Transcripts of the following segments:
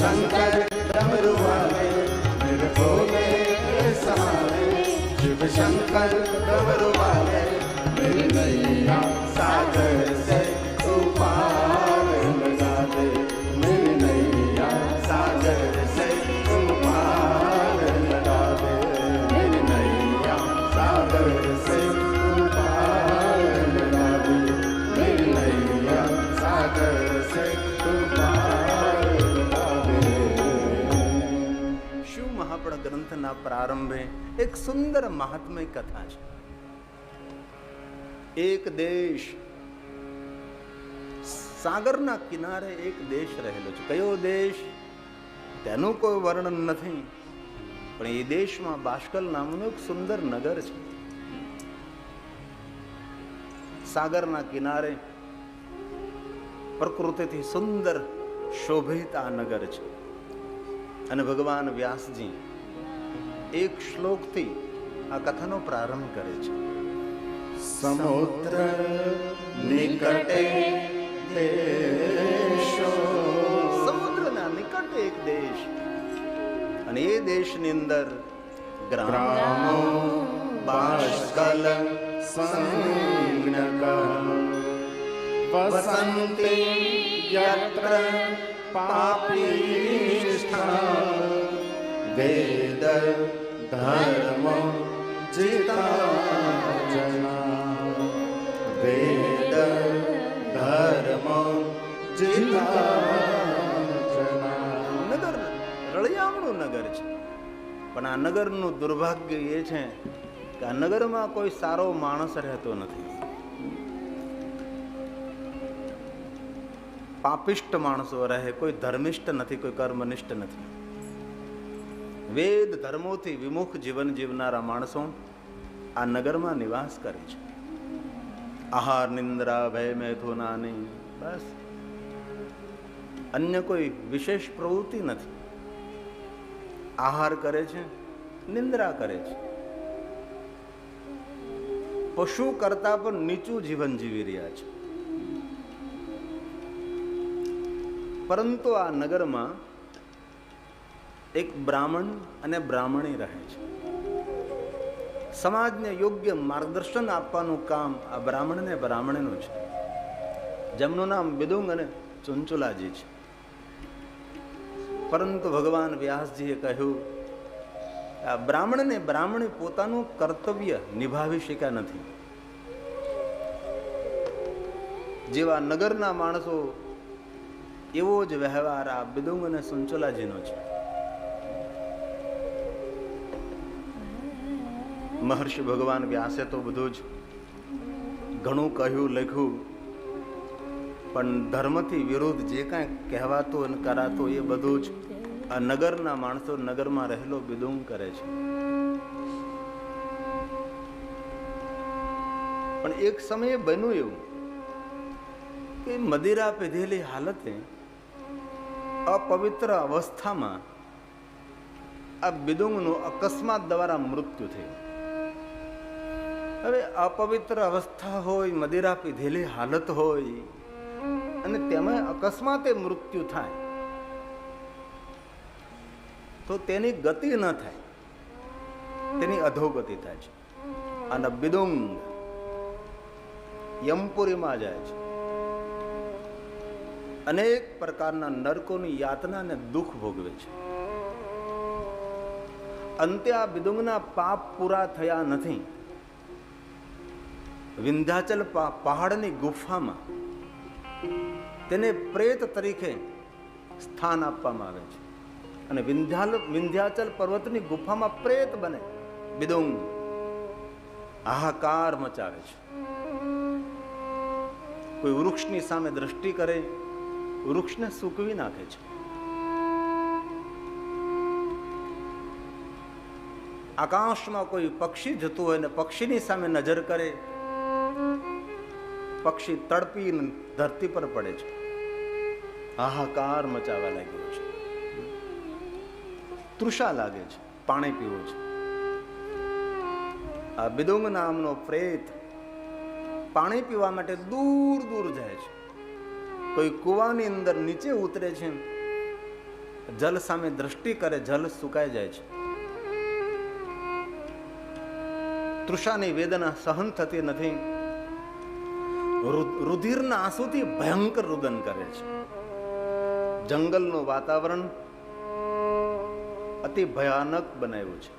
शंकर डमरू वाले मेरे भोले सहारे, शिव शंकर डमरू वाले मेरी नैया सागर से तू पार लगा दे, मेरी नैया सागर से तू पार लगा दे, मेरी नैया सागर से तू पार लगा दे, मेरी नैया सागर से तू पार लगा दे। शिव महापुराण ग्रंथના પ્રારંભે એક સુંદર મહાત્મય કથા છે. એક દેશ, સાગરના કિનારે એક દેશ રહેલો છે. કયો દેશ તેનું કોઈ વર્ણન નથી, પણ એ દેશમાં બાષ્કલ નામનું એક સુંદર નગર છે. સાગરના કિનારે પ્રકૃતિથી સુંદર શોભિત આ નગર છે. અને ભગવાન વ્યાસજી એક શ્લોકથી આ કથાનો પ્રારંભ કરે છે. समुद्र निकटे देशो, સમુદ્રના નિકટે એક દેશ, અને એ દેશની અંદર ग्रामो बाष्कल संज्ञक, वसन्ति यत्र पापिष्ठा, वेद धर्म जिता जना, वेद धर्म जिता जना. નગર રળિયામણું નગર છે, પણ આ નગરનું દુર્ભાગ્ય એ છે કે આ નગરમાં કોઈ સારો માણસ રહેતો નથી. પાપિષ્ટ માણસો રહે, કોઈ ધર્મિષ્ઠ નથી, કોઈ કર્મનિષ્ઠ નથી. વેદ ધર્મોથી વિમુખ જીવન જીવનારા માણસો આ નગરમાં નિવાસ કરે છે. આહાર નિંદ્રા ભય મૈથુનાની, બસ અન્ય કોઈ વિશેષ પ્રવૃત્તિ નથી. આહાર કરે છે, નિંદ્રા કરે છે. પશુ કરતા પણ નીચું જીવન જીવી રહ્યા છે. પરંતુ આ નગરમાં એક બ્રાહ્મણ અને બ્રાહ્મણી રહે છે. સમાજને યોગ્ય માર્ગદર્શન આપવાનું કામ આ બ્રાહ્મણ અને બ્રાહ્મણીનું છે, જેમનું નામ બિદુંગ અને ચુંચુલાજી છે. પરંતુ ભગવાન વ્યાસજીએ કહ્યું આ બ્રાહ્મણ અને બ્રાહ્મણી પોતાનું કર્તવ્ય નિભાવી શક્યા નથી. જેવા નગરના માણસો એવો જ વ્યવહાર આ બિદુંગ અને ચુંચુલાજીનો છે. મહર્ષિ ભગવાન વ્યાસે તો બધું જ ઘણું કહ્યું, લખ્યું, પણ ધર્મથી વિરુદ્ધ જે કાંઈ કહેવાતું અને કરાતું એ બધું જ આ નગરના માણસો, નગરમાં રહેલો બિદુંગ કરે છે. પણ એક સમયે બન્યું એવું કે મદિરા પીધેલી હાલતે અપવિત્ર અવસ્થામાં આ બિદુંગનું અકસ્માત દ્વારા મૃત્યુ થયું. હવે અપવિત્ર અવસ્થા હોય, મદિરા પીધેલી હાલત હોય અને તેમાં અકસ્માતે મૃત્યુ થાય તો તેની ગતિ ન થાય, તેની અધોગતિ થાય છે. અને બિદુંગ યમપુરીમાં જાય છે. અનેક પ્રકારના નરકોની યાતના અને દુઃખ ભોગવે છે. અંતે આ બિદુંગના પાપ પૂરા થયા નથી. વિંધ્યાચલ પહાડની ગુફામાં તેને પ્રેત તરીકે સ્થાન આપવામાં આવે છે. અને વિંધ્યાચલ પર્વતની ગુફામાં પ્રેત બને બિદુંગ હાહાકાર મચાવે છે. કોઈ વૃક્ષની સામે દ્રષ્ટિ કરે, વૃક્ષને સૂકવી નાખે છે. આકાશમાં કોઈ પક્ષી જતું હોય ને પક્ષીની સામે નજર કરે, પક્ષી તડપી ધરતી પર પડે છે. હાહાકાર મચાવવા લાગ્યો છે. તૃષા લાગે છે, પાણી પીવું છે. આ બિદુંગ નામનો પ્રેત પાણી પીવા માટે દૂર દૂર જાય છે. કોઈ કુવાની અંદર નીચે ઉતરે છે, જલ સામે દ્રષ્ટિ કરે, જલ સુકાઈ જાય છે. તૃષાની વેદના સહન થતી નથી. રુધિરના આંસુથી ભયંકર રુદન કરે છે. જંગલનું વાતાવરણ અતિ ભયાનક બનાવ્યું છે.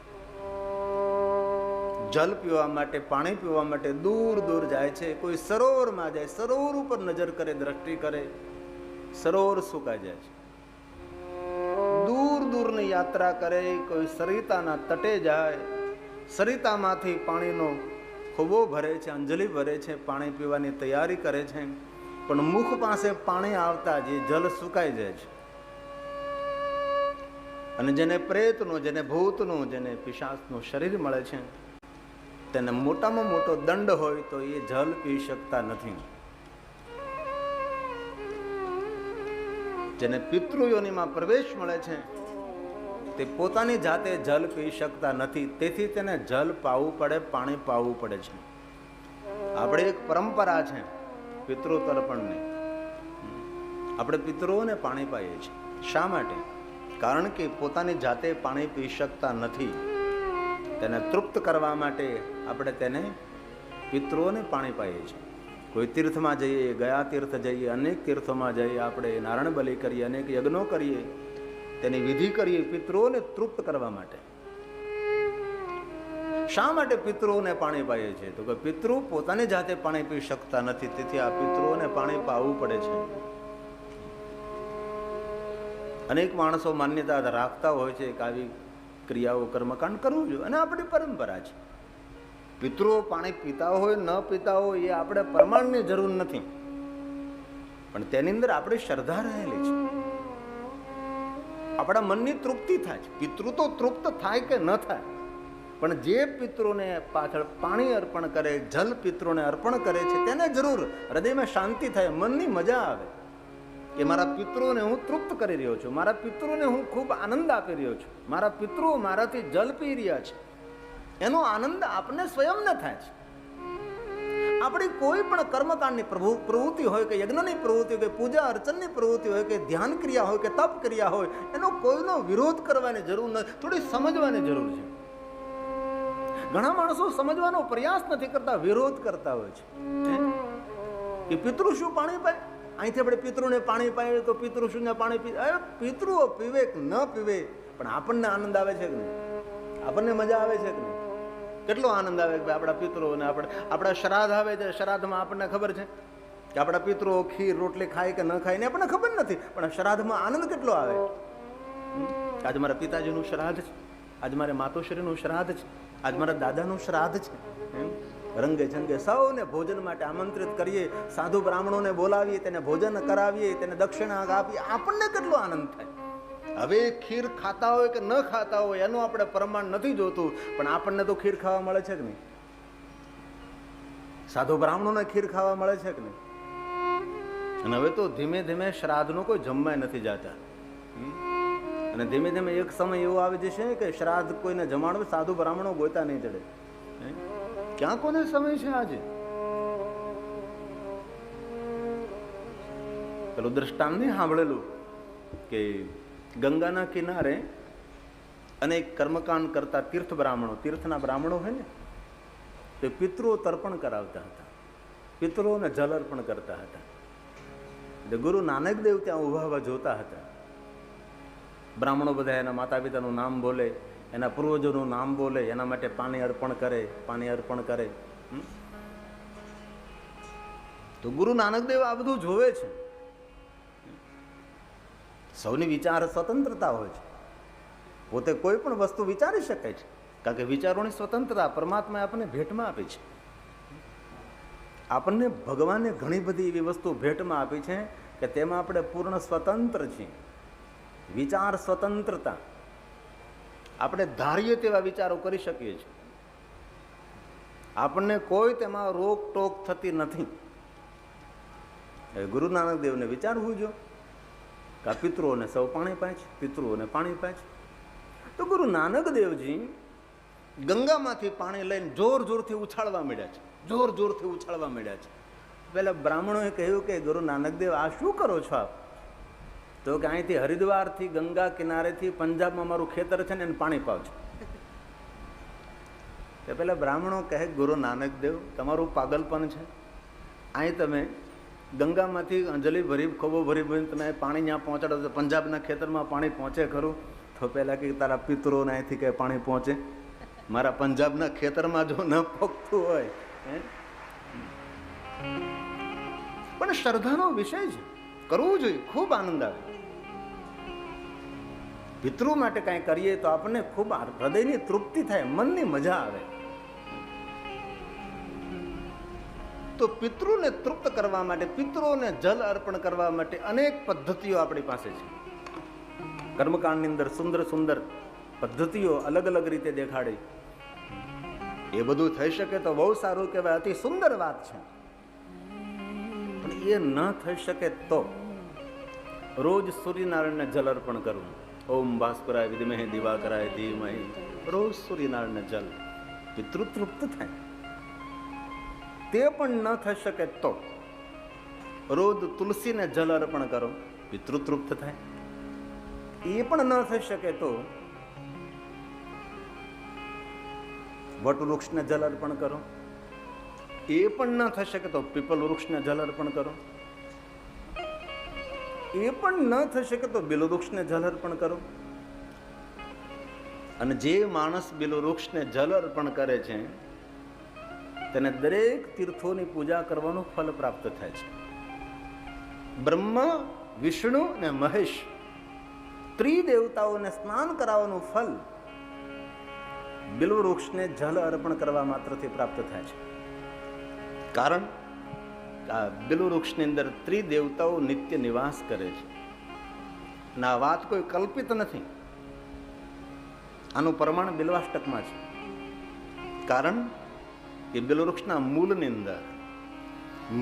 જલ પીવા માટે, પાણી પીવા માટે દૂર દૂર જાય છે. કોઈ સરોવરમાં જાય, સરોવર ઉપર નજર કરે, દ્રષ્ટિ કરે, સરોવર સુકાઈ જાય છે. દૂર દૂરની યાત્રા કરે, કોઈ સરિતાના તટે જાય, સરિતામાંથી પાણીનો ખોબો ભરે છે, અંજલિ ભરે છે, પાણી પીવાની તૈયારી કરે છે. પણ મુખ પાસે પાણી આવતા જ જલ સુકાઈ જાય છે. અને જેને પ્રેતનું, જેને ભૂતનું, જેને પિશાચનું શરીર મળે છે, તેને મોટામાં મોટો દંડ હોય તો એ જલ પી શકતા નથી. જેને પિતૃયોનીમાં પ્રવેશ મળે છે તે પોતાની જાતે જલ પી શકતા નથી. તેથી તેને જલ પાવું પડે, પાણી પાવું પડે છે. આપણે એક પરંપરા છે પિતૃ તર્પણની. આપણે પિતૃઓને પાણી પાઈએ છીએ. શા માટે? કારણ કે પોતાની જાતે પાણી પી શકતા નથી. તેને તૃપ્ત કરવા માટે આપણે તેને પિતૃઓને પાણી પાઈએ છીએ. કોઈ તીર્થમાં જઈએ, ગયા તીર્થ જઈએ, અનેક તીર્થોમાં જઈએ, આપણે નારાયણ બલિ કરીએ, અનેક યજ્ઞો કરીએ, તેની વિધિ કરીએ પિતૃઓને તૃપ્ત કરવા માટે. શા માટે પિતૃઓને પાણી પાઈએ છીએ? તો કે પિતૃ પોતાની જાતે પાણી પી શકતા નથી, તેથી આ પિતૃઓને પાણી પાવું પડે છે. અનેક માણસો માન્યતા રાખતા હોય છે કે આવી ક્રિયાઓ, કર્મકાંડ કરવું જોઈએ, અને આપણી પરંપરા છે. પિતૃઓ પાણી પીતા હોય, ન પીતા હોય, એ આપણે પ્રમાણની જરૂર નથી, પણ તેની અંદર આપણી શ્રદ્ધા રહેલી છે. આપણા મનની તૃપ્તિ થાય છે. પિતૃ તો તૃપ્ત થાય કે ન થાય, પણ જે પિતૃને પાછળ પાણી અર્પણ કરે, જલ પિતૃને અર્પણ કરે છે, તેને જરૂર હૃદયમાં શાંતિ થાય, મનની મજા આવે કે મારા પિતૃને હું તૃપ્ત કરી રહ્યો છું, મારા પિતૃને હું ખૂબ આનંદ આપી રહ્યો છું, મારા પિતૃ મારાથી જલ પી રહ્યા છે. એનો આનંદ આપને સ્વયંને થાય છે. આપણી કોઈ પણ કર્મકાંડની પ્રવૃત્તિ હોય, કે યજ્ઞની પ્રવૃત્તિ હોય, કે પૂજા અર્ચનની પ્રવૃત્તિ હોય, કે ધ્યાન ક્રિયા હોય, કે તપ ક્રિયા હોય, એનો કોઈનો વિરોધ કરવાની જરૂર નથી, થોડી સમજવાની જરૂર છે. ઘણા માણસો સમજવાનો પ્રયાસ નથી કરતા, વિરોધ કરતા હોય છે કે પિતૃ શું પાણી પાય? અહીંથી આપણે પિતૃને પાણી પાઈએ તો પિતૃ શું પાણી પી? પિતૃઓ પીવે કે ન પીવે, પણ આપણને આનંદ આવે છે કે નહીં? આપણને મજા આવે છે કે નહીં? કેટલો આનંદ આવે કે આપણા પિતૃઓને, આપણા શ્રાદ્ધ આવે છે, શ્રાદ્ધમાં આપણને ખબર છે કે આપણા પિતૃઓ ખીર રોટલી ખાય કે ન ખાય ને આપણને ખબર નથી, પણ શ્રાદ્ધમાં આનંદ કેટલો આવે. આજે મારા પિતાજીનું શ્રાદ્ધ છે, આજે મારે માતુશ્રીનું શ્રાદ્ધ છે, આજ મારા દાદાનું શ્રાદ્ધ છે. રંગે જંગે સૌને ભોજન માટે આમંત્રિત કરીએ, સાધુ બ્રાહ્મણોને બોલાવીએ, તેને ભોજન કરાવીએ, તેને દક્ષિણા આપીએ, આપણને કેટલો આનંદ થાય. હવે ખીર ખાતા હોય કે ન ખાતા હોય એનું આપણે પ્રમાણ નથી જોતું, પણ આપણને તો ખીર ખાવા મળે છે કે નહીં? સાધુ બ્રાહ્મણોને ખીર ખાવા મળે છે કે નહીં? અને હવે તો ધીમે ધીમે શ્રાદ્ધનું કોઈ જમવાય નથી જતા, અને ધીમે ધીમે એક સમય એવો આવી જશે કે શ્રાદ્ધ કોઈને જમાડવે સાધુ બ્રાહ્મણો ગોતા નહીં ચડે. ક્યાં કોને સમય છે આજે? પેલું દ્રષ્ટાંત નહીં સાંભળેલું કે ગંગાના કિનારે અનેક કર્મકાંડ કરતા તીર્થ બ્રાહ્મણો, તીર્થના બ્રાહ્મણો હોય ને, તે પિતૃઓ તર્પણ કરાવતા હતા, પિતૃઓને જલ અર્પણ કરતા હતા. એટલે ગુરુ નાનક દેવ ત્યાં ઉભા જોતા હતા. બ્રાહ્મણો બધા એના માતા પિતાનું નામ બોલે, એના પૂર્વજોનું નામ બોલે, એના માટે પાણી અર્પણ કરે, પાણી અર્પણ કરે. તો ગુરુ નાનક દેવ આ બધું જોવે છે. સૌની વિચાર સ્વતંત્રતા હોય છે, પોતે કોઈ પણ વસ્તુ વિચારી શકાય છે, કારણ કે વિચારોની સ્વતંત્રતા પરમાત્માએ આપણને ભેટમાં આપી છે. આપણને ભગવાને ઘણી બધી એવી વસ્તુ ભેટમાં આપી છે કે તેમાં આપણે પૂર્ણ સ્વતંત્ર છીએ. વિચાર સ્વતંત્રતા, આપણે ધારીએ તેવા વિચારો કરી શકીએ છીએ. આપણને કોઈ તેમાં રોક ટોક થતી નથી. ગુરુ નાનક દેવને વિચારવું જો કે આ પિતૃઓને સૌ પાણી પાય છે, પિતૃઓને પાણી પાય છે. તો ગુરુ નાનક દેવજી ગંગામાંથી પાણી લઈને જોર જોરથી ઉછાળવા માંડ્યા છે, જોર જોરથી ઉછાળવા માંડ્યા છે. પહેલા બ્રાહ્મણોએ કહ્યું કે ગુરુ નાનક દેવ આ શું કરો છો આપ? તો તો કે અહીંથી હરિદ્વારથી ગંગા કિનારેથી પંજાબમાં મારું ખેતર છે ને એને પાણી પાવજો. તે પેલા બ્રાહ્મણો કહે, ગુરુ નાનક દેવ, તમારું પાગલપન છે. અહીં તમે ગંગામાંથી અંજલિ ભરી, ખોબો ભરી ભરી તમે પાણી ત્યાં પહોંચાડો તો પંજાબના ખેતરમાં પાણી પહોંચે ખરું? તો પહેલાં કે તારા પિતરોને અહીંથી કે પાણી પહોંચે, મારા પંજાબના ખેતરમાં જો ન પહોંચતું હોય. પણ શ્રદ્ધાનો વિષય છે, કરવું જોઈએ, ખૂબ આનંદ આવે. પિતૃ માટે કાંઈ કરીએ તો આપણને ખૂબ હૃદયની તૃપ્તિ થાય, મનની મજા આવે. તો પિતૃને તૃપ્ત કરવા માટે, પિતૃઓને જલ અર્પણ કરવા માટે અનેક પદ્ધતિઓ આપણી પાસે છે. કર્મકાંડની અંદર સુંદર સુંદર પદ્ધતિઓ અલગ અલગ રીતે દેખાડી. એ બધું થઈ શકે તો બહુ સારું કહેવાય, અતિ સુંદર વાત છે. પણ એ ન થઈ શકે તો રોજ સૂર્યનારાયણને જલ અર્પણ કરવું. ઓમ ભાસ્કરાય વિદ્મહે દિવાકરાય ધીમહિ. રોજ સૂર્યનારાયણને જલ, પિતૃ તૃપ્ત થાય. તે પણ ન થઈ શકે તો રોજ તુલસીને જલ અર્પણ કરો, પિતૃ તૃપ્ત થાય. એ પણ ન થઈ શકે તો વટવૃક્ષને જલ અર્પણ કરો. એ પણ ન થઈ શકે તો પીપલ વૃક્ષને જલ અર્પણ કરો. એ પણ ન થઈ શકે તો બિલવૃક્ષને જલ અર્પણ કરો. અને જે માણસ બિલવૃક્ષને જલ અર્પણ કરે છે તેને દરેક તીર્થોની પૂજા કરવાનું ફલ પ્રાપ્ત થાય છે. બ્રહ્મા, વિષ્ણુ અને મહેશ ત્રિદેવતાઓને સ્નાન કરાવવાનું ફલ બિલવૃક્ષને જલ અર્પણ કરવા માત્રથી પ્રાપ્ત થાય છે. કારણ આ બિલવૃક્ષની અંદર ત્રિદેવતાઓ નિત્ય નિવાસ કરે છે. અને આ વાત કોઈ કલ્પિત નથી. આનું પ્રમાણ બિલ્વાષ્ટકમાં છે. કારણ કે બિલવૃક્ષના મૂળની અંદર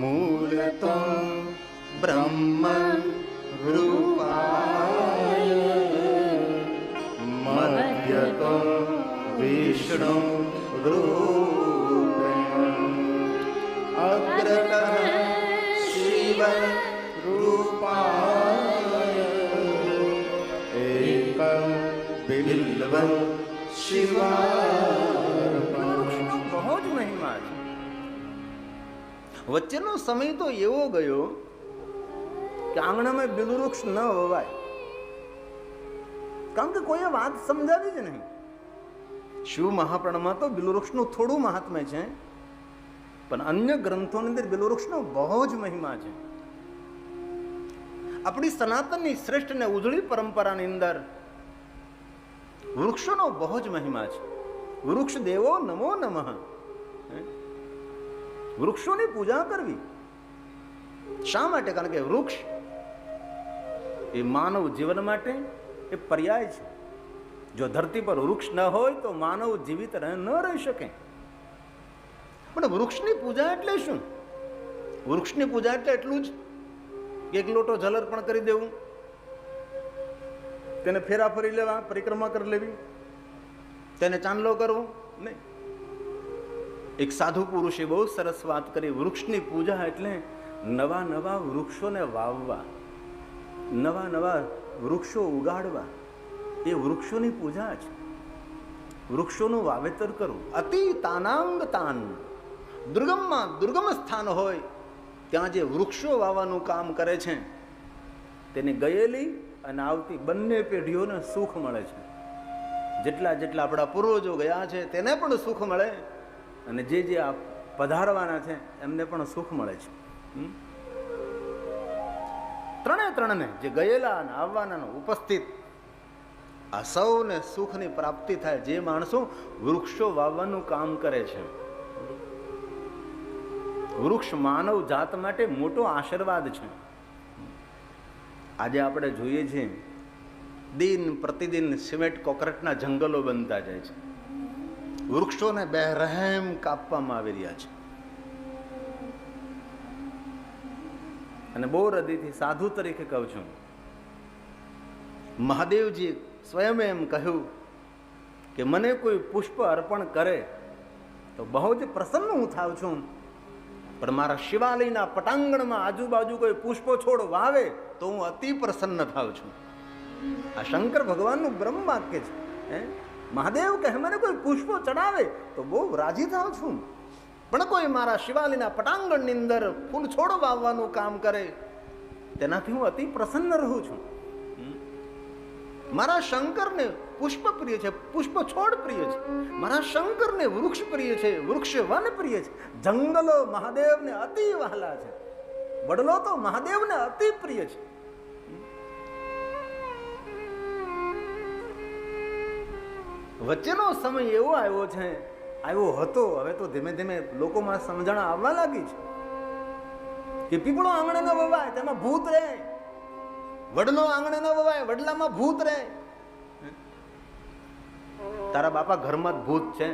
મૂળ તો બ્રહ્મ રૂપાય મધ્ય તો વિષ્ણુ રૂપેણ અગ્રતઃ શિવ રૂપાય એકમ બિલ્વં શિવાર્પણમ. બહુ જ મહિમા છે. વચ્ચેનો સમય તો એવો ગયો કે આંગણામાં બિલવૃક્ષ ન વવાય, કારણ કે કોઈએ વાત સમજાવી જ નહીં. શિવ મહાપ્રાણમાં તો બિલવૃક્ષનું થોડું મહાત્મ્ય છે, પણ અન્ય ગ્રંથોની અંદર બિલવૃક્ષનો બહુ જ મહિમા છે. આપણી સનાતનની શ્રેષ્ઠ અને ઉજળી પરંપરાની અંદર વૃક્ષોનો બહુ જ મહિમા છે. વૃક્ષ દેવો નમો નમઃ. વૃક્ષોની પૂજા કરવી શા માટે? કારણ કે વૃક્ષ એ માનવ જીવન માટે એ પર્યાય છે. જો ધરતી પર વૃક્ષ ન હોય તો માનવ જીવિત ન રહી શકે. પણ વૃક્ષની પૂજા એટલે શું? વૃક્ષની પૂજા એટલે એટલું જ કે એક લોટો જલ અર્પણ કરી દેવું, તેને ફેરા ફરી લેવા, પરિક્રમા કરી લેવી, તેને ચાંદલો કરવો નહીં. એક સાધુ પુરુષે બહુ સરસ વાત કરી. વૃક્ષની પૂજા એટલે નવા નવા વૃક્ષોને વાવવા, નવા નવા વૃક્ષો ઉગાડવા. એ વૃક્ષોની પૂજા છે. વૃક્ષોનું વાવેતર કરવું. અતિ તાનાંગ તાન, દુર્ગમમાં દુર્ગમ સ્થાન હોય ત્યાં જે વૃક્ષો વાવવાનું કામ કરે છે તેને ગયેલી અને આવતી બંને પેઢીઓને સુખ મળે છે. જેટલા જેટલા આપણા પૂર્વજો ગયા છે તેને પણ સુખ મળે, અને જે જે આ પધારવાના છે એમને પણ સુખ મળે છે. ત્રણને, જે ગયેલા અને આવવાના ઉપસ્થિત, આ સૌને સુખની પ્રાપ્તિ થાય જે માણસો વૃક્ષો વાવવાનું કામ કરે છે. વૃક્ષ માનવ જાત માટે મોટો આશીર્વાદ છે. આજે આપણે જોઈએ છીએ દિન પ્રતિદિન સિમેન્ટ કોન્ક્રીટના જંગલો બનતા જાય છે. વૃક્ષોને બેરહેમ કાપવામાં આવી રહ્યા છે. અને બહુ હૃદયથી સાધુ તરીકે કહું છું, મહાદેવજી સ્વયં એમ કહ્યું કે મને કોઈ પુષ્પ અર્પણ કરે તો બહુ જ પ્રસન્ન હું થાઉં છું. પણ મારા શિવાલયના પટાંગણમાં આજુબાજુ કોઈ પુષ્પો છોડ વાવે તો હું અતિ પ્રસન્ન થાઉં છું. આ શંકર ભગવાનનું બ્રહ્મ વાક્ય છે. મહાદેવ કહે મને કોઈ પુષ્પો ચડાવે તો બહુ રાજી થાઉં છું, પણ કોઈ મારા શિવાલયના પટાંગણની અંદર ફૂલ છોડ વાવવાનું કામ કરે તેનાથી હું અતિ પ્રસન્ન રહું છું. મારા શંકરને પુષ્પ પ્રિય છે, પુષ્પ છોડ પ્રિય છે. મારા શંકરને વૃક્ષ પ્રિય છે, વૃક્ષ વન પ્રિય છે. જંગલો મહાદેવને અતિ વહાલા છે, વડલો તો મહાદેવને અતિ પ્રિય છે. વચ્ચેનો સમય એવો આવ્યો છે, આવ્યો હતો, હવે તો ધીમે ધીમે લોકોમાં સમજણ આવવા લાગી છે કે પીપળો આંગણે ન વવાય તેમાં ભૂત રહે, વડલો આંગણે ન વવાય વડલામાં ભૂત રહે. તારા બાપા ઘરમાં જ ભૂત છે.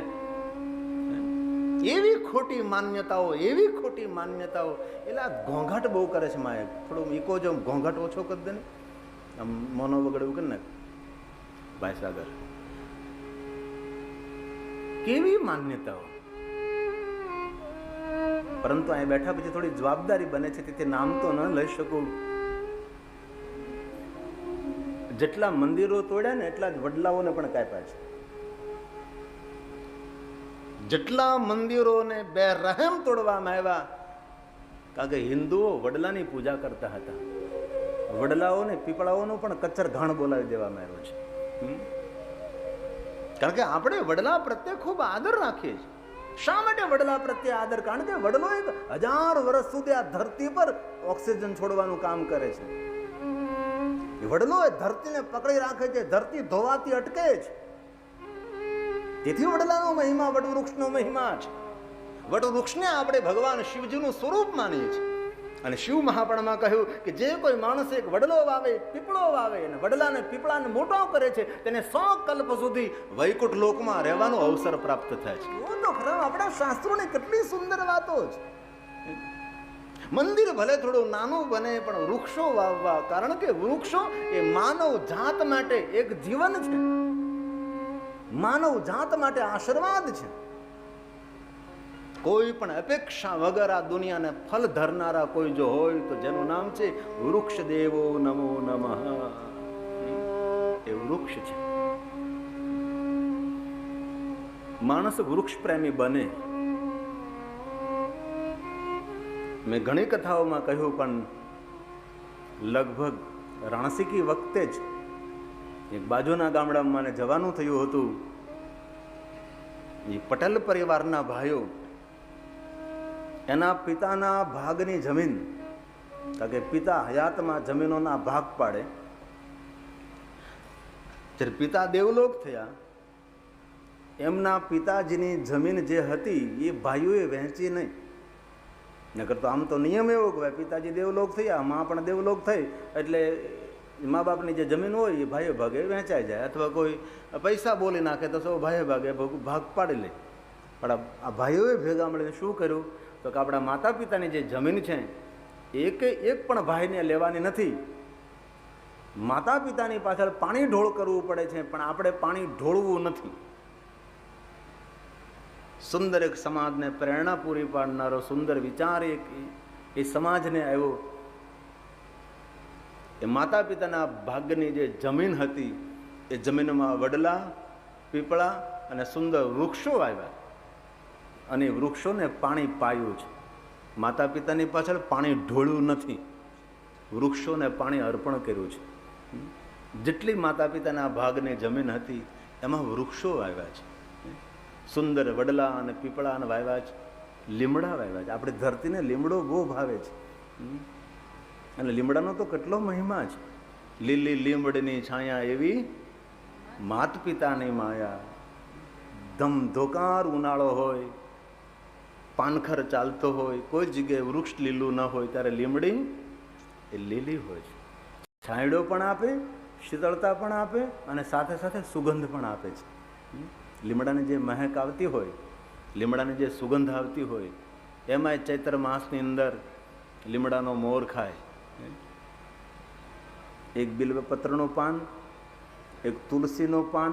એવી ખોટી માન્યતાઓ, એવી ખોટી માન્યતાઓ. એટલે ઘોંઘાટ બહુ કરે છે માએ. થોડું ઈકો જો ઘોંઘાટ ઓછો કરી દે ને, આમ મોનો વગડવું કરી નાખ ભાઈ સાગર. કેવી માન્યતાઓ. પરંતુ અહીં બેઠા પછી થોડી જવાબદારી બને છે, તેથી નામ તો ન લઈ શકું. જેટલા મંદિરો તોડ્યા ને એટલા જ વડલાઓને પણ કાપ્યા છે. જેટલા મંદિરોને બે રહેમ તોડવામાં આવ્યા, કારણ કે હિન્દુઓ વડલાની પૂજા કરતા હતા. વડલાઓને પીપળાઓનો પણ કચ્છર ઘાણ બોલાવી દેવામાં આવ્યો છે. કારણ કે આપણે વડલા પ્રત્યે ખૂબ આદર રાખીએ છીએ. શા માટે વડલા પ્રત્યે આદર? કારણ કે વડલો 1000 વર્ષ સુધી આ ધરતી પર ઓક્સિજન છોડવાનું કામ કરે છે. વડલો એ ધરતીને પકડી રાખે છે, ધરતી ધોવાથી અટકે છે. તેથી વડલાનો મહિમા, વડવૃક્ષનો મહિમા છે. વડવૃક્ષને આપણે ભગવાન શિવજીનું સ્વરૂપ માનીએ છીએ. અને શિવ મહાપુરાણમાં કહ્યું કે જે કોઈ માણસ એક વડલો વાવે, પીપળો વાવે અને વડલાને પીપળાને મોટો કરે છે, તેને 100 કલ્પ સુધી વૈકુંઠ લોકમાં રહેવાનો અવસર પ્રાપ્ત થાય છે. એવું તો ખરા આપણા શાસ્ત્રોની કેટલી સુંદર વાતો છે. મંદિર ભલે થોડું નાનું બને પણ વૃક્ષો વાવવા, કારણ કે વૃક્ષો એ માનવ જાત માટે એક જીવન છે, માનવ જાત માટે આશીર્વાદ છે. કોઈ પણ અપેક્ષા વગર આ દુનિયાને ફલ ધરનારા કોઈ જો હોય તો જેનું નામ છે વૃક્ષ દેવો નમો નમઃ. એ વૃક્ષ છે. માણસ વૃક્ષ પ્રેમી બને. મેં ઘણી કથાઓમાં કહ્યું, પણ લગભગ રાણસીકી વખતે જ એક બાજુના ગામડામાં મને જવાનું થયું હતું. એ પટેલ પરિવારના ભાઈઓ, એના પિતાના ભાગની જમીન, કારણ કે પિતા હયાતમાં જમીનોના ભાગ પાડે. જ્યારે પિતા દેવલોક થયા, એમના પિતાજીની જમીન જે હતી એ ભાઈઓએ વહેંચી નહીં. નકર તો આમ તો નિયમ એવો કે ભાઈ પિતાજી દેવલોક થયા, મા પણ દેવલોક થઈ, એટલે મા બાપની જે જમીન હોય એ ભાઈએ ભાગે વહેંચાઈ જાય, અથવા કોઈ પૈસા બોલી નાખે તો સૌ ભાઈએ ભાગે ભાગ પાડી લે. પણ આ ભાઈઓએ ભેગા મળીને શું કર્યું તો કે આપણા માતા પિતાની જે જમીન છે એક પણ ભાઈને લેવાની નથી. માતા પિતાની પાછળ પાણી ઢોળ કરવું પડે છે, પણ આપણે પાણી ઢોળવું નથી. સુંદર એક સમાજને પ્રેરણા પૂરી પાડનારો સુંદર વિચાર એ સમાજને આવ્યો. એ માતા પિતાના ભાગ્યની જે જમીન હતી એ જમીનમાં વડલા, પીપળા અને સુંદર વૃક્ષો આવ્યા અને વૃક્ષોને પાણી પાયું છે. માતા પિતાની પાછળ પાણી ઢોળ્યું નથી, વૃક્ષોને પાણી અર્પણ કર્યું છે. જેટલી માતા પિતાના ભાગની જમીન હતી એમાં વૃક્ષો આવ્યા છે. સુંદર વડલા અને પીપળા અને વાવ્યા છે, લીમડા વાવ્યા છે. આપણી ધરતીને લીમડો બહુ ભાવે છે અને લીમડાનો તો કેટલો મહિમા છે. લીલી લીમડની છાયા એવી માત પિતાની માયા. ધમધોકાર ઉનાળો હોય, પાનખર ચાલતો હોય, કોઈ જગ્યાએ વૃક્ષ લીલું ન હોય ત્યારે લીમડી એ લીલી હોય છે. છાંયડો પણ આપે, શીતળતા પણ આપે અને સાથે સાથે સુગંધ પણ આપે છે. લીમડાની જે મહેક આવતી હોય, લીમડાની જે સુગંધ આવતી હોય, એમાંય ચૈત્ર માસની અંદર લીમડાનો મોર ખાય. એક બિલ્વપત્રનું પાન, એક તુલસીનું પાન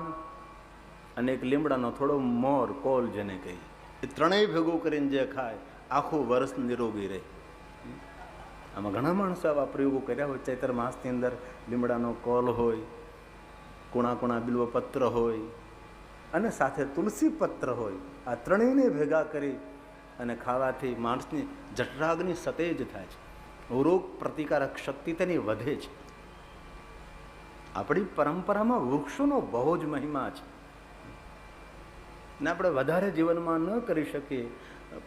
અને એક લીમડાનો થોડો મોર, કોલ જેને કહીએ, એ ત્રણેય ભેગું કરીને જે ખાય આખું વર્ષ નિરોગી રહે. આમાં ઘણા માણસો આવા પ્રયોગો કર્યા હોય. ચૈત્ર માસની અંદર લીમડાનો કોલ હોય, કુણા કુણા બિલ્વપત્ર હોય અને સાથે તુલસી પત્ર હોય. આ ત્રણેયને ભેગા કરી અને ખાવાથી માણસની જઠરાગ્નિ સતેજ થાય છે, રોગ પ્રતિકારક શક્તિ તેની વધે છે. આપણી પરંપરામાં વૃક્ષોનો બહુ જ મહિમા છે ને આપણે વધારે જીવનમાં ન કરી શકીએ,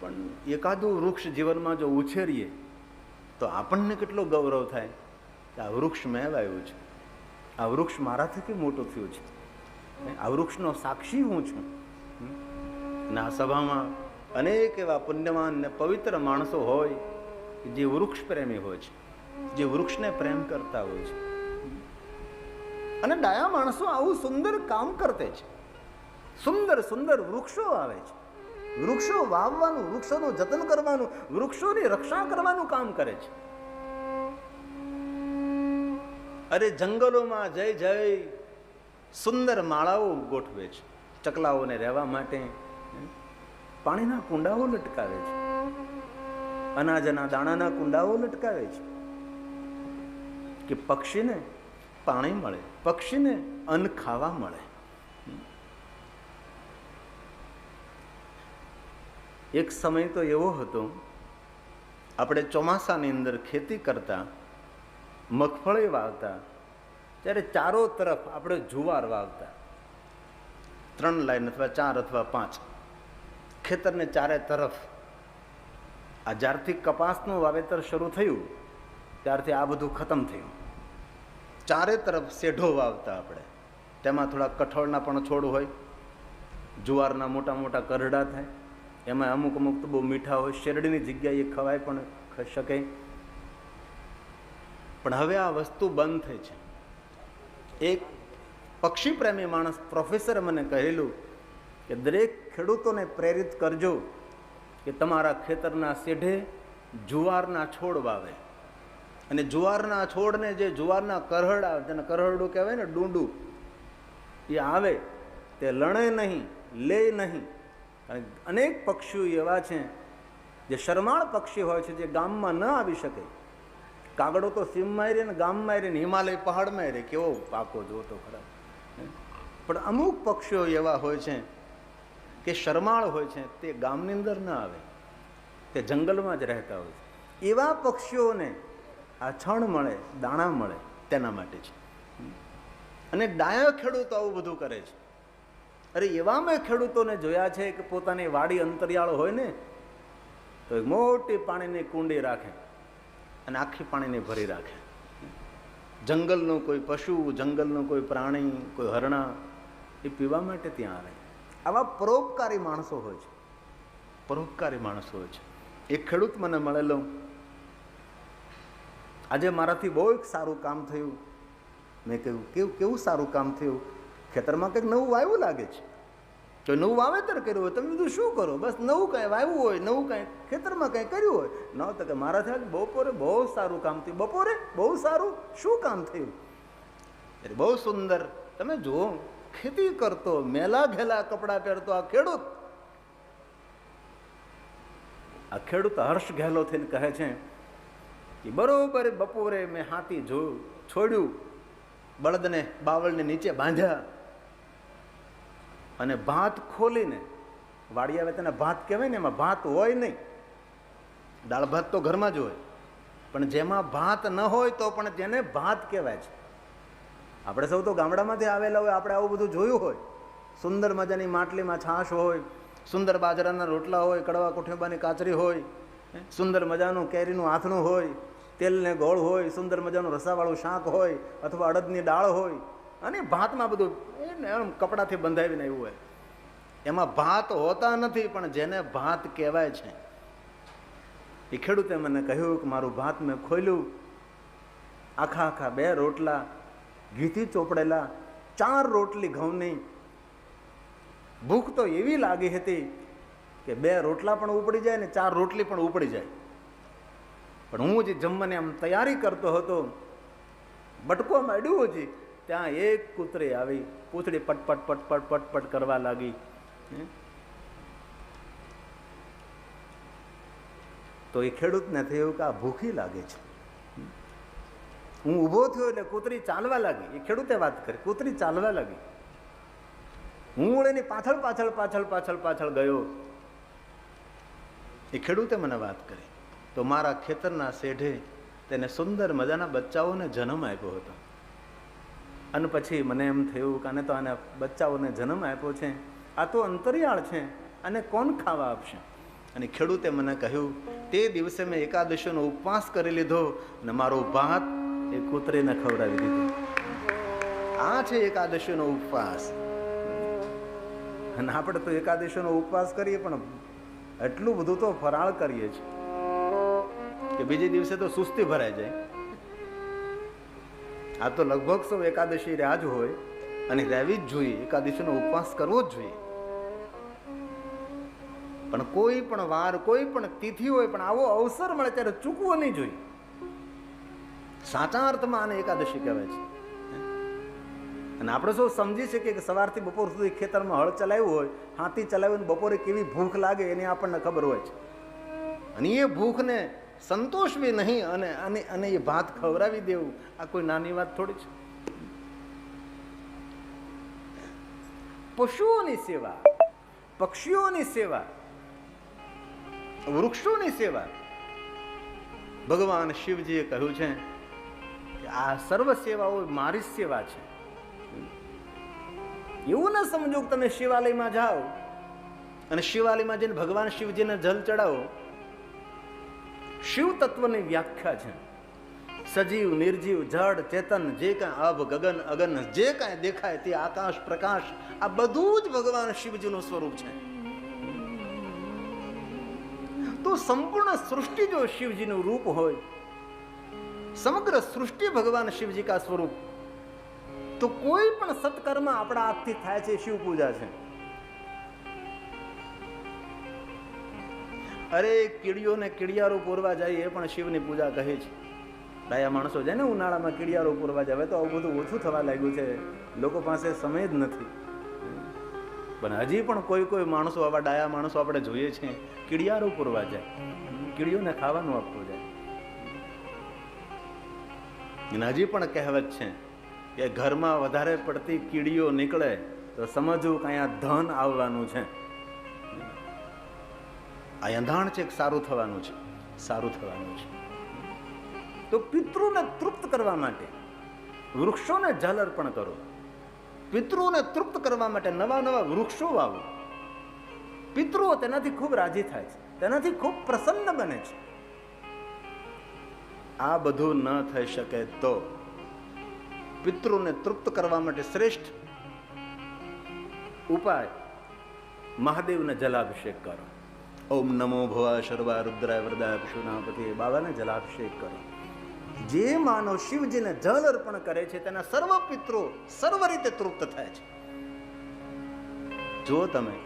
પણ એકાદું વૃક્ષ જીવનમાં જો ઉછેરીએ તો આપણને કેટલો ગૌરવ થાય કે આ વૃક્ષ મેં વાવ્યું છે, આ વૃક્ષ મારા થકી મોટું થયું છે, આ વૃક્ષનો સાક્ષી હું છું. અને આ સભામાં અનેક એવા પુણ્યવાન ને પવિત્ર માણસો હોય જે વૃક્ષ પ્રેમી હોય છે, જે વૃક્ષને પ્રેમ કરતા હોય છે. અને ડાયા માણસો આવું સુંદર કામ કરતે છે, સુંદર સુંદર વૃક્ષો આવે છે. વૃક્ષો વાવવાનું, વૃક્ષોનું જતન કરવાનું, વૃક્ષોની રક્ષા કરવાનું કામ કરે છે. અરે જંગલોમાં જઈ જઈ સુંદર માળાઓ ગોઠવે છે, ચકલાઓને રહેવા માટે પાણીના કુંડાઓ લટકાવે છે, અનાજના દાણાના કુંડાઓ લટકાવે છે કે પક્ષીને પાણી મળે, પક્ષીને અન્ન ખાવા મળે. એક સમય તો એવો હતો, આપણે ચોમાસાની અંદર ખેતી કરતા, મગફળી વાવતા, ત્યારે ચારો તરફ આપણે જુવાર વાવતા, 3 લાઈન અથવા 4 અથવા 5 ખેતરને ચારે તરફ. આ જ્યારથી કપાસનું વાવેતર શરૂ થયું ત્યારથી આ બધું ખતમ થયું. ચારે તરફ શેઢો વાવતા આપણે, તેમાં થોડા કઠોળના પણ છોડ હોય, જુવારના મોટા મોટા કરડા થાય, એમાં અમુક અમુક તો બહુ મીઠા હોય, શેરડીની જગ્યાએ ખવાય પણ શકે. પણ હવે આ વસ્તુ બંધ થઈ છે. એક પક્ષી પ્રેમી માણસ પ્રોફેસરે મને કહેલું કે દરેક ખેડૂતોને પ્રેરિત કરજો કે તમારા ખેતરના શેઢે જુવારના છોડ વાવે, અને જુવારના છોડને જે જુવારના કરહડ આવે, જેને કરહરડું કહેવાય ને, ડુંડું, એ આવે તે લણે નહીં, લે નહીં. કારણ અનેક પક્ષીઓ એવા છે જે શરમાળ પક્ષી હોય છે, જે ગામમાં ન આવી શકે. કાગડો તો સીમમાં રહે ને ગામમાં રહે ને હિમાલય પહાડમાં રહે, કેવો પાકો જોતો ખરા. પણ અમુક પક્ષીઓ એવા હોય છે કે શરમાળ હોય છે, તે ગામની અંદર ન આવે, તે જંગલમાં જ રહેતા હોય છે. એવા પક્ષીઓને આ છણ મળે, દાણા મળે, તેના માટે છે. અને ડાયા ખેડૂતો આવું બધું કરે છે. અરે એવા મેં ખેડૂતોને જોયા છે કે પોતાની વાડી અંતરિયાળ હોય ને તો એક મોટી પાણીની કુંડી રાખે અને આખી પાણીને ભરી રાખે. જંગલનું કોઈ પશુ, જંગલનું કોઈ પ્રાણી, કોઈ હરણા, એ પીવા માટે ત્યાં આવે. આવા પરોપકારી માણસો હોય છે, પરોપકારી માણસો હોય છે. એક ખેડૂત મને મળેલો, આજે મારાથી બહુ એક સારું કામ થયું. મેં કહ્યું કેવું સારું કામ થયું? ખેતરમાં કંઈક નવું વાવ્યું લાગે છે. તો નવું વાવેતર કર્યું હોય, તમે બીજું શું કરો? બસ નવું કાંઈ વાવ્યું હોય, નવું કાંઈ ખેતરમાં કાંઈ કર્યું હોય. ન તો કે મારાથી બપોરે બહુ સારું કામ થયું. બપોરે બહુ સારું શું કામ થયું? એટલે બહુ સુંદર. તમે જુઓ, ખેતી કરતો, મેલા ઘેલા કપડાં પહેરતો આ ખેડૂત હર્ષ ઘેલો થઈને કહે છે કે બરોબર બપોરે મેં હાથી છોડ્યું, બળદને બાવળને નીચે બાંધ્યા અને ભાત ખોલીને, વાડી આવે તેને ભાત કહેવાય ને, એમાં ભાત હોય નહીં. દાળ ભાત તો ઘરમાં જ હોય, પણ જેમાં ભાત ન હોય તો પણ તેને ભાત કહેવાય છે. આપણે સૌ તો ગામડામાંથી આવેલા હોય, આપણે આવું બધું જોયું હોય. સુંદર મજાની માટલીમાં છાશ હોય, સુંદર બાજરાના રોટલા હોય, કડવા કોઠીબાની કાચરી હોય, સુંદર મજાનું કેરીનું આથણું હોય, તેલને ગોળ હોય, સુંદર મજાનું રસાવાળું શાક હોય અથવા અડદની દાળ હોય, અને ભાતમાં બધું એમ કપડાથી બંધાવીને આવ્યું હોય. એમાં ભાત હોતા નથી, પણ જેને ભાત કહેવાય છે. એ ખેડૂતે મને કહ્યું કે મારું ભાત મેં ખોલ્યું, આખા 2 રોટલા ઘીથી ચોપડેલા, 4 રોટલી ઘઉંની. ભૂખ તો એવી લાગી હતી કે 2 રોટલા પણ ઉપડી જાય ને 4 રોટલી પણ ઉપડી જાય. પણ હું જે જમવાની આમ તૈયારી કરતો હતો, બટકો માંડ્યું હજી, ત્યાં એક કૂતરી આવી, પૂંછડી પટપટ પટપટ પટપટ કરવા લાગી. તો એ ખેડૂતને થયું કે આ ભૂખી લાગે છે. હું ઊભો થયો એટલે કૂતરી ચાલવા લાગી. એ ખેડૂતે વાત કરી, કૂતરી ચાલવા લાગી. હું એની પાછળ પાછળ પાછળ પાછળ પાછળ ગયો. એ ખેડૂતે મને વાત કરી. તો મારા ખેતરના શેઢે તેને સુંદર મજાના બચ્ચાઓને જન્મ આપ્યો હતો. અને પછી મને એમ થયું કે આને તો આને બચ્ચાઓને જન્મ આપ્યો છે, આ તો અંતરિયાળ છે, અને કોણ ખાવા આપશે? અને ખેડૂતે મને કહ્યું, તે દિવસે મેં એકાદશીનો ઉપવાસ કરી લીધો અને મારો ભાત એ કૂતરીને ખવડાવી દીધો. આ છે એકાદશીનો ઉપવાસ. અને આપણે તો એકાદશીનો ઉપવાસ કરીએ પણ એટલું બધું તો ફરાળ કરીએ છીએ કે બીજે દિવસે તો સુસ્તી ભરાઈ જાય. આ તો લગભગ સૌ એકાદશી રહ્યા જ હોય અને રહેવી જ જોઈએ, એકાદશીનો ઉપવાસ કરવો જ જોઈએ. પણ કોઈ પણ વાર, કોઈ પણ તિથિ હોય, પણ આવો અવસર મળે ત્યારે ચૂકવો નહીં જોઈએ. સાચા અર્થમાં આને એકાદશી કહેવાય છે. અને આપણે સૌ સમજી શકીએ કે સવારથી બપોર સુધી ખેતરમાં હળ ચલાવ્યું હોય, હાથી ચલાવ્યું, બપોરે કેવી ભૂખ લાગે એની આપણને ખબર હોય છે. અને એ ભૂખને સંતોષવી નહીં અને એ ભાત ખવડાવી દેવું, આ કોઈ નાની વાત થોડી છે. પશુઓની સેવા, પક્ષીઓની સેવા, વૃક્ષોની સેવા, ભગવાન શિવજીએ કહ્યું છે કે આ સર્વ સેવાઓ મારી જ સેવા છે. એવું ના સમજો કે તમે શિવાલયમાં જાઓ અને શિવાલયમાં જઈને ભગવાન શિવજીને જલ ચડાવો. શિવ તત્વની વ્યાખ્યા છે સજીવ, નિર્જીવ, જડ, ચેતન, જે કાંઈ અબ, ગગન, અગન, જે કાંઈ દેખાય તે આકાશ, પ્રકાશ, આ બધું જ ભગવાન શિવજીનું સ્વરૂપ છે. તો સંપૂર્ણ સૃષ્ટિ જો શિવજીનું રૂપ હોય, સમગ્ર સૃષ્ટિ ભગવાન શિવજી કા સ્વરૂપ, તો કોઈ પણ સત્કર્મ આપણા હાથથી થાય છે, શિવ પૂજા છે. અરે કીડીઓને કીડિયારો પૂરવા જાય એ પણ શિવની પૂજા કહે છે. ડાયા માણસો જાય ને ઉનાળામાં કીડિયારો પૂરવા જાય. હવે તો આવું બધું ઓછું થવા લાગ્યું છે, લોકો પાસે સમય જ નથી. પણ હજી પણ કોઈ કોઈ માણસો, આવા ડાયા માણસો આપણે જોઈએ છે, કીડિયારો પૂરવા જાય, કીડીઓને ખાવાનું આપવું જાય. અને હજી પણ કહેવત છે કે ઘરમાં વધારે પડતી કીડીઓ નીકળે તો સમજવું કે અહીંયા ધન આવવાનું છે, આ અંધાણ છે, સારું થવાનું છે, સારું થવાનું છે. તો પિતૃને તૃપ્ત કરવા માટે વૃક્ષોને જલ અર્પણ કરો. પિતૃઓને તૃપ્ત કરવા માટે નવા નવા વૃક્ષો વાવો. પિતૃઓ તેનાથી ખૂબ રાજી થાય છે, તેનાથી ખૂબ પ્રસન્ન બને છે. આ બધું ન થઈ શકે તો પિતૃને તૃપ્ત કરવા માટે શ્રેષ્ઠ ઉપાય મહાદેવને જલાભિષેક કરો. ઓમ નમો ભવા શર્વા રુદ્રાય વરદાય પશુનાપતિ, બાબાને જલાભિષેક કરો. જે માનવ શિવજીને જલ અર્પણ કરે છે તેના સર્વ પિતૃ સર્વ રીતે તૃપ્ત થાય છે. જો તમે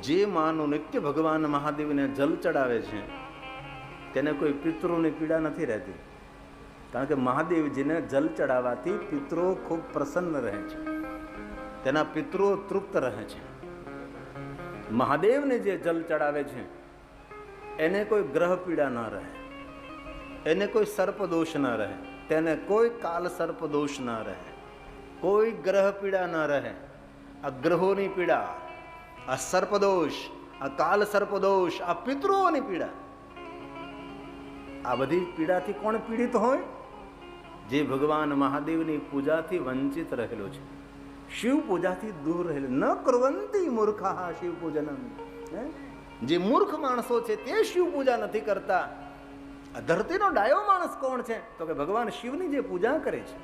જે માનવ નિત્ય ભગવાન મહાદેવને જલ ચડાવે છે તેને કોઈ પિતૃની પીડા નથી રહેતી, કારણ કે મહાદેવજીને જલ ચડાવવાથી પિતૃ ખૂબ પ્રસન્ન રહે છે, તેના પિતૃ તૃપ્ત રહે છે. મહાદેવને જે જલ ચડાવે છે એને કોઈ ગ્રહ પીડા ન રહે, એને કોઈ સર્પદોષ ન રહે, તેને કોઈ કાલ સર્પદોષ ન રહે, કોઈ ગ્રહ પીડા ન રહે. આ ગ્રહોની પીડા, આ સર્પદોષ, આ કાલ સર્પદોષ, આ પિતૃઓની પીડા, આ બધી પીડાથી કોણ પીડિત હોય? જે ભગવાન મહાદેવની પૂજાથી વંચિત રહેલો છે, શિવ પૂજાથી દૂર રહેલો. ન કુર્વંતી મૂર્ખા શિવ પૂજનમ. જે મૂર્ખ માણસો છે તે શિવ પૂજા નથી કરતા. આ ધરતીનો ડાયો માણસ કોણ છે? તો કે ભગવાન શિવની જે પૂજા કરે છે.